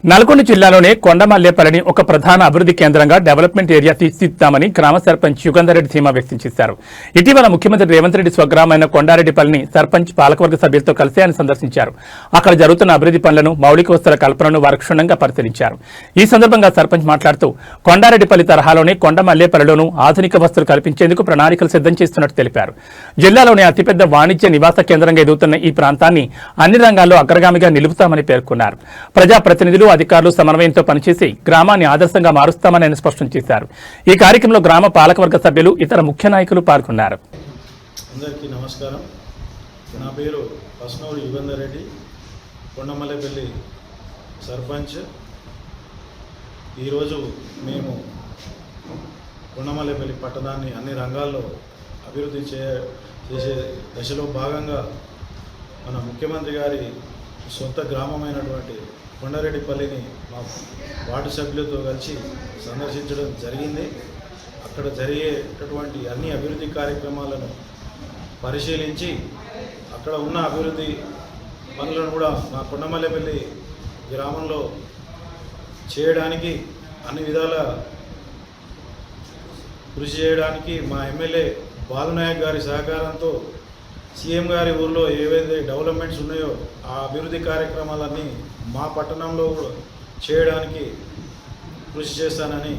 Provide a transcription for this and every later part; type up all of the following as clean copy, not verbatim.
నల్గొండ జిల్లాలోనే కొండమల్లేపల్లిని ఒక ప్రధాన అభివృద్ధి కేంద్రంగా డెవలప్మెంట్ ఏరియా తీర్చిదిద్దామని గ్రామ సర్పంచ్ యుగంధర్రెడ్డి ధీమా వ్యక్తం చేశారు. ఇటీవల ముఖ్యమంత్రి రేవంత్ రెడ్డి స్వగ్రామైన కొండారెడ్డిపల్లిని సర్పంచ్ పాలకవర్గ సభ్యులతో కలిసి ఆయన సందర్శించారు. అక్కడ జరుగుతున్న అభివృద్ధి పనులను, మౌలిక వసతుల కల్పనను వారు క్షుణ్ణంగా పరిశీలించారు. ఈ సందర్భంగా సర్పంచ్ మాట్లాడుతూ కొండారెడ్డిపల్లి తరహాలోనే కొండమల్లేపల్లిలోనూ ఆధునిక వసతులు కల్పించేందుకు ప్రణాళికలు సిద్ధం చేస్తున్నట్టు తెలిపారు. జిల్లాలోని అతిపెద్ద వాణిజ్య నివాస కేంద్రంగా ఎదుగుతున్న ఈ ప్రాంతాన్ని అన్ని రంగాల్లో అగ్రగామిగా నిలుపుతామని పేర్కొన్నారు. ప్రజాప్రతినిధులు, అధికారులు సమన్వయంతో పనిచేసి గ్రామాన్ని ఆదర్శంగా మారుస్తామని ఆయన స్పష్టం చేశారు. ఈ కార్యక్రమంలో గ్రామ పాలకవర్గ సభ్యులు, ఇతర ముఖ్య నాయకులు పాల్గొన్నారు. అందరికీ నమస్కారం. నా పేరు పస్నూరు యుగంధర్రెడ్డి, కొండమల్లేపల్లి సర్పంచ్. ఈరోజు మేము కొండమల్లేపల్లి పట్టణాన్ని అన్ని రంగాల్లో అభివృద్ధి చేసే దశలో భాగంగా మన ముఖ్యమంత్రి గారి సొంత గ్రామమైనటువంటి కొండారెడ్డిపల్లిని మా వార్డు సభ్యులతో కలిసి సందర్శించడం జరిగింది. అక్కడ జరిగేటటువంటి అన్ని అభివృద్ధి కార్యక్రమాలను పరిశీలించి అక్కడ ఉన్న అభివృద్ధి పనులను కూడా మా కొండమల్లేపల్లి గ్రామంలో చేయడానికి అన్ని విధాల కృషి చేయడానికి మా ఎమ్మెల్యే బాలునాయక్ గారి సహకారంతో సీఎం గారి ఊర్లో ఏవైతే డెవలప్మెంట్స్ ఉన్నాయో ఆ అభివృద్ధి కార్యక్రమాలన్నీ మా పట్టణంలో కూడా చేయడానికి కృషి చేస్తానని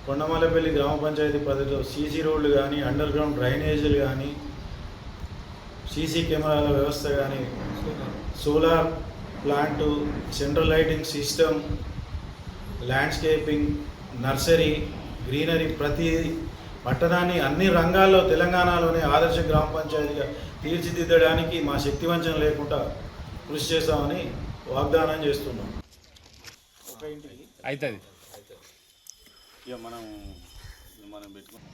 కొండమల్లేపల్లి గ్రామ పంచాయతీ పరిధిలో సీసీ రోడ్లు కానీ, అండర్ గ్రౌండ్ డ్రైనేజీలు కానీ, సీసీ కెమెరాల వ్యవస్థ కానీ, solar plant, central lighting system, landscaping, nursery, greenery, ప్రతి పట్టణాన్ని అన్ని రంగాల్లో తెలంగాణలోనే ఆదర్శ గ్రామ పంచాయతీగా తీర్చిదిద్దడానికి మా శక్తివంచన లేకుండా కృషి చేస్తామని వాగ్దానం చేస్తున్నాం. ఒక ఇంటికి అవుతుంది ఇక మనం పెట్టుకున్నాం.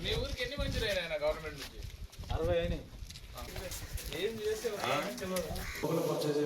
మీ ఊరికి ఎన్ని మంచి గవర్నమెంట్ నుంచి 60 అయినాయి. ఏం చేస్తే పర్చేజ్